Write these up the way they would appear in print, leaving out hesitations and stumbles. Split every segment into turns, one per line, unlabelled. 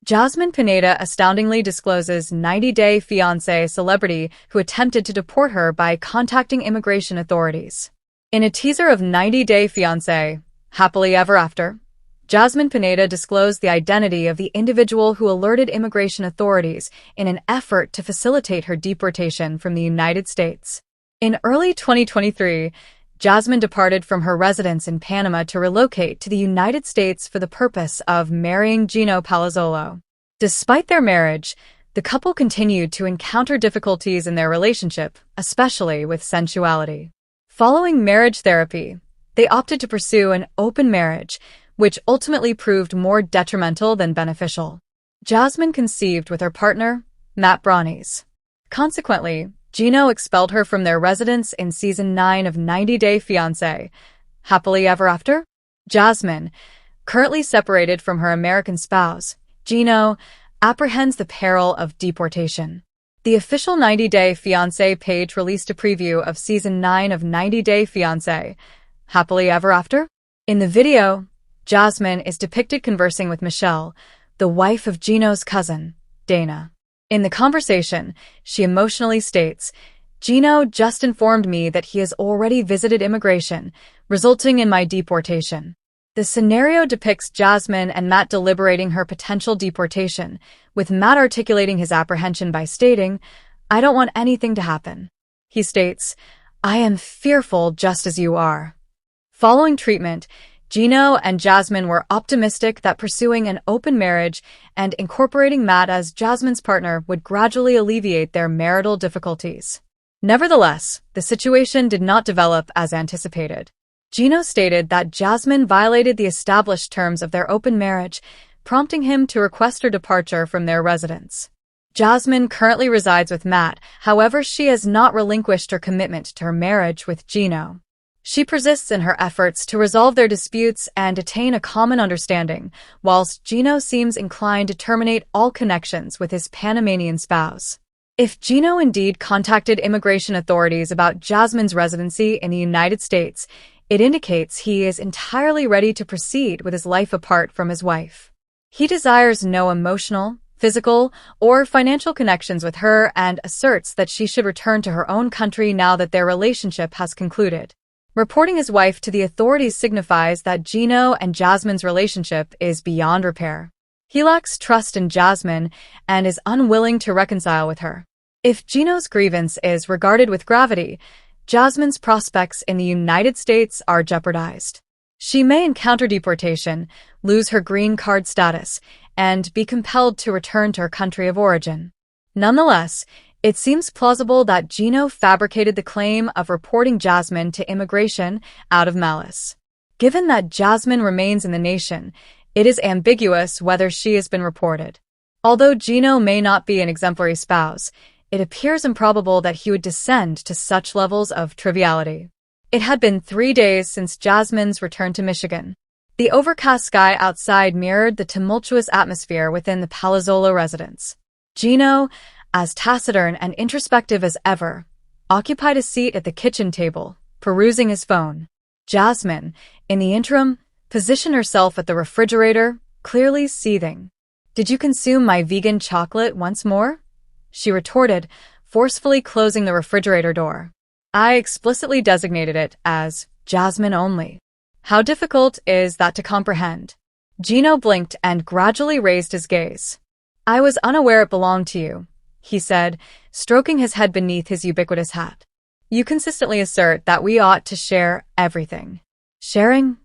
Jasmine Pineda astoundingly discloses 90-day fiancé celebrity who attempted to deport her by contacting immigration authorities. In a teaser of 90-day fiancé, Happily Ever After, Jasmine Pineda disclosed the identity of the individual who alerted immigration authorities in an effort to facilitate her deportation from the United States. In early 2023, Jasmine departed from her residence in Panama to relocate to the United States for the purpose of marrying Gino Palazzolo. Despite their marriage, the couple continued to encounter difficulties in their relationship, especially with sensuality. Following marriage therapy, they opted to pursue an open marriage, which ultimately proved more detrimental than beneficial. Jasmine conceived with her partner, Matt Brownies. Consequently, Gino expelled her from their residence in Season 9 of 90-Day Fiancé. Happily Ever After? Jasmine, currently separated from her American spouse, Gino, apprehends the peril of deportation. The official 90-Day Fiancé page released a preview of Season 9 of 90-Day Fiancé. Happily Ever After? In the video, Jasmine is depicted conversing with Michelle, the wife of Gino's cousin, Dana. In the conversation, she emotionally states, "Gino just informed me that he has already visited immigration, resulting in my deportation." The scenario depicts Jasmine and Matt deliberating her potential deportation, with Matt articulating his apprehension by stating, "I don't want anything to happen." He states, "I am fearful just as you are." Following treatment, Gino and Jasmine were optimistic that pursuing an open marriage and incorporating Matt as Jasmine's partner would gradually alleviate their marital difficulties. Nevertheless, the situation did not develop as anticipated. Gino stated that Jasmine violated the established terms of their open marriage, prompting him to request her departure from their residence. Jasmine currently resides with Matt, however, she has not relinquished her commitment to her marriage with Gino. She persists in her efforts to resolve their disputes and attain a common understanding, whilst Gino seems inclined to terminate all connections with his Panamanian spouse. If Gino indeed contacted immigration authorities about Jasmine's residency in the United States, it indicates he is entirely ready to proceed with his life apart from his wife. He desires no emotional, physical, or financial connections with her and asserts that she should return to her own country now that their relationship has concluded. Reporting his wife to the authorities signifies that Gino and Jasmine's relationship is beyond repair. He lacks trust in Jasmine and is unwilling to reconcile with her. If Gino's grievance is regarded with gravity, Jasmine's prospects in the United States are jeopardized. She may encounter deportation, lose her green card status, and be compelled to return to her country of origin. Nonetheless, it seems plausible that Gino fabricated the claim of reporting Jasmine to immigration out of malice. Given that Jasmine remains in the nation, it is ambiguous whether she has been reported. Although Gino may not be an exemplary spouse, it appears improbable that he would descend to such levels of triviality. It had been 3 days since Jasmine's return to Michigan. The overcast sky outside mirrored the tumultuous atmosphere within the Palazzolo residence. Gino, as taciturn and introspective as ever, occupied a seat at the kitchen table, perusing his phone. Jasmine, in the interim, positioned herself at the refrigerator, clearly seething. "Did you consume my vegan chocolate once more?" she retorted, forcefully closing the refrigerator door. "I explicitly designated it as Jasmine only." How difficult is that to comprehend? Gino blinked and gradually raised his gaze. "I was unaware it belonged to you," he said, stroking his head beneath his ubiquitous hat. "You consistently assert that we ought to share everything." "Sharing?"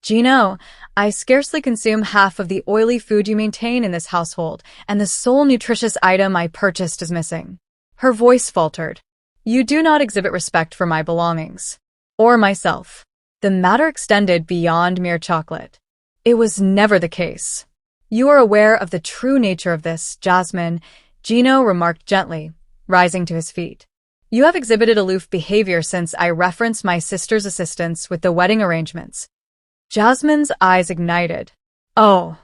"Gino, I scarcely consume half of the oily food you maintain in this household, and the sole nutritious item I purchased is missing." Her voice faltered. "You do not exhibit respect for my belongings. Or myself." The matter extended beyond mere chocolate. "It was never the case." "You are aware of the true nature of this, Jasmine," Gino remarked gently, rising to his feet. "You have exhibited aloof behavior since I referenced my sister's assistance with the wedding arrangements." Jasmine's eyes ignited. "Oh,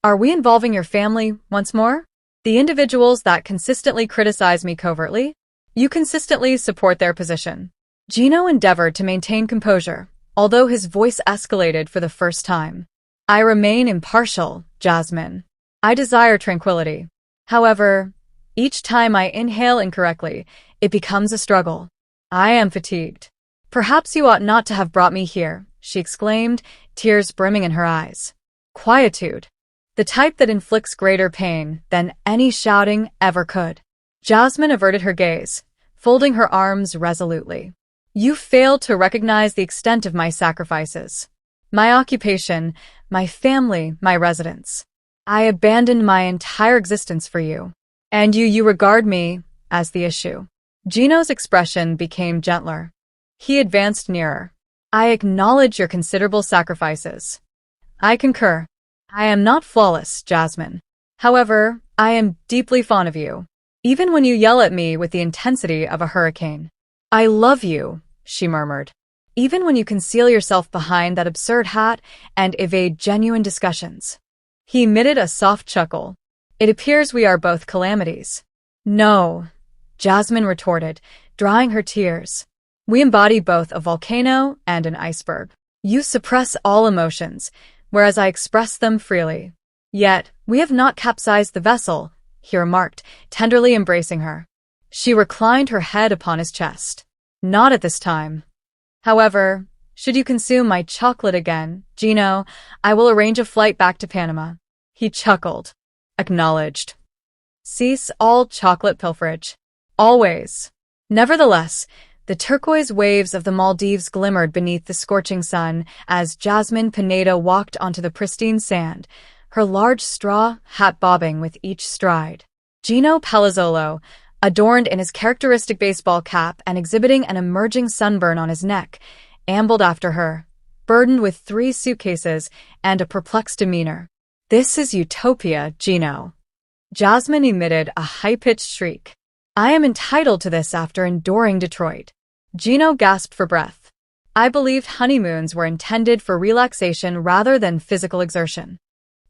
are we involving your family once more? The individuals that consistently criticize me covertly? You consistently support their position." Gino endeavored to maintain composure, although his voice escalated for the first time. "I remain impartial, Jasmine. I desire tranquility. However, each time I inhale incorrectly, it becomes a struggle. I am fatigued. Perhaps you ought not to have brought me here, she exclaimed, tears brimming in her eyes. Quietude. The type that inflicts greater pain than any shouting ever could. Jasmine averted her gaze, folding her arms resolutely. You failed to recognize the extent of my sacrifices. My occupation, my family, my residence. I abandoned my entire existence for you. And you regard me as the issue. Gino's expression became gentler. He advanced nearer. I acknowledge your considerable sacrifices. I concur. I am not flawless, Jasmine. However, I am deeply fond of you, even when you yell at me with the intensity of a hurricane. I love you, she murmured, even when you conceal yourself behind that absurd hat and evade genuine discussions. He emitted a soft chuckle. It appears we are both calamities. No, Jasmine retorted, drying her tears. We embody both a volcano and an iceberg. You suppress all emotions, whereas I express them freely. Yet, we have not capsized the vessel, he remarked, tenderly embracing her. She reclined her head upon his chest. Not at this time. However, should you consume my chocolate again, Gino, I will arrange a flight back to Panama. He chuckled. Acknowledged. Cease all chocolate pilferage. Always. Nevertheless, the turquoise waves of the Maldives glimmered beneath the scorching sun as Jasmine Pineda walked onto the pristine sand, her large straw hat bobbing with each stride. Gino Palazzolo, adorned in his characteristic baseball cap and exhibiting an emerging sunburn on his neck, ambled after her, burdened with 3 suitcases and a perplexed demeanor. This is utopia, Gino. Jasmine emitted a high-pitched shriek. I am entitled to this after enduring Detroit. Gino gasped for breath. I believed honeymoons were intended for relaxation rather than physical exertion.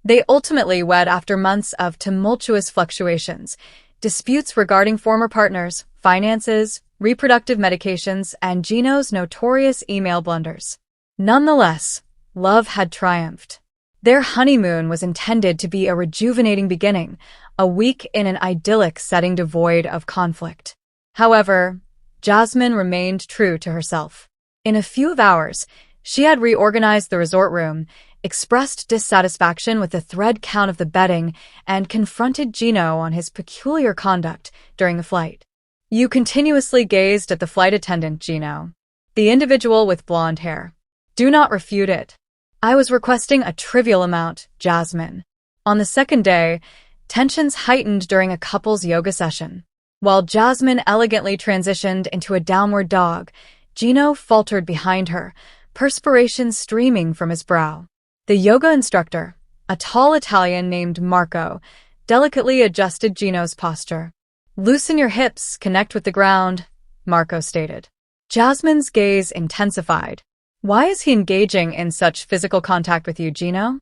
They ultimately wed after months of tumultuous fluctuations, disputes regarding former partners, finances, reproductive medications, and Gino's notorious email blunders. Nonetheless, love had triumphed. Their honeymoon was intended to be a rejuvenating beginning, a week in an idyllic setting devoid of conflict. However, Jasmine remained true to herself. In a few hours, she had reorganized the resort room, expressed dissatisfaction with the thread count of the bedding, and confronted Gino on his peculiar conduct during the flight. You continuously gazed at the flight attendant, Gino. The individual with blonde hair. Do not refute it. I was requesting a trivial amount, Jasmine. On the second day, tensions heightened during a couple's yoga session. While Jasmine elegantly transitioned into a downward dog, Gino faltered behind her, perspiration streaming from his brow. The yoga instructor, a tall Italian named Marco, delicately adjusted Gino's posture. Loosen your hips, connect with the ground, Marco stated. Jasmine's gaze intensified. Why is he engaging in such physical contact with you, Gino?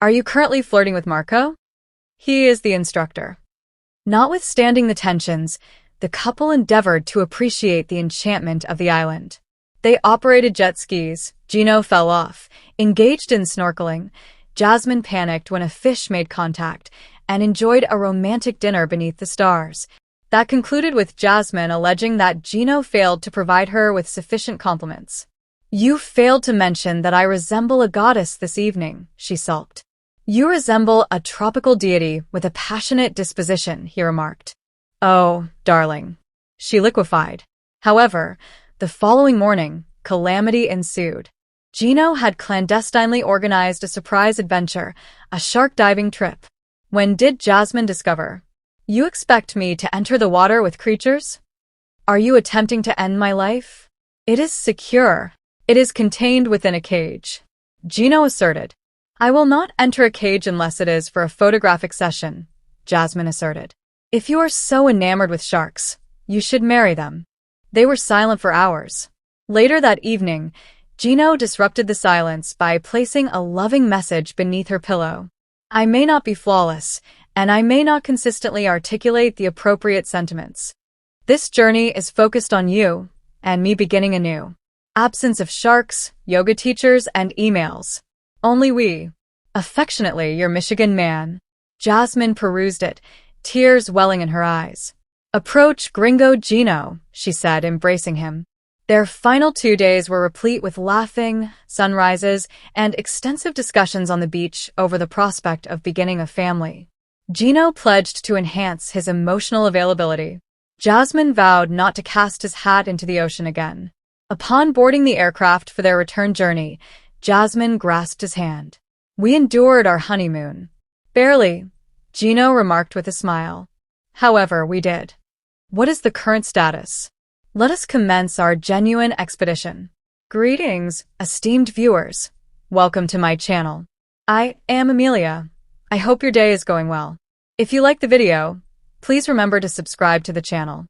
Are you currently flirting with Marco? He is the instructor. Notwithstanding the tensions, the couple endeavored to appreciate the enchantment of the island. They operated jet skis. Gino fell off. Engaged in snorkeling, Jasmine panicked when a fish made contact and enjoyed a romantic dinner beneath the stars. That concluded with Jasmine alleging that Gino failed to provide her with sufficient compliments. You failed to mention that I resemble a goddess this evening, she sulked. You resemble a tropical deity with a passionate disposition, he remarked. Oh, darling. She liquefied. However, the following morning, calamity ensued. Gino had clandestinely organized a surprise adventure, a shark diving trip. When did Jasmine discover? You expect me to enter the water with creatures? Are you attempting to end my life? It is secure. It is contained within a cage. Gino asserted. I will not enter a cage unless it is for a photographic session, Jasmine asserted. If you are so enamored with sharks, you should marry them. They were silent for hours. Later that evening, Gino disrupted the silence by placing a loving message beneath her pillow. I may not be flawless, and I may not consistently articulate the appropriate sentiments. This journey is focused on you, and me beginning anew. Absence of sharks, yoga teachers, and emails. Only we. Affectionately, your Michigan man. Jasmine perused it, tears welling in her eyes. "Approach Gringo Gino," she said, embracing him. Their final 2 days were replete with laughing, sunrises, and extensive discussions on the beach over the prospect of beginning a family. Gino pledged to enhance his emotional availability. Jasmine vowed not to cast his hat into the ocean again. Upon boarding the aircraft for their return journey, Jasmine grasped his hand. "We endured our honeymoon." "Barely," Gino remarked with a smile. "However, we did." "What is the current status? Let us commence our genuine expedition." Greetings, esteemed viewers. Welcome to my channel. I am Amelia. I hope your day is going well. If you like the video, please remember to subscribe to the channel.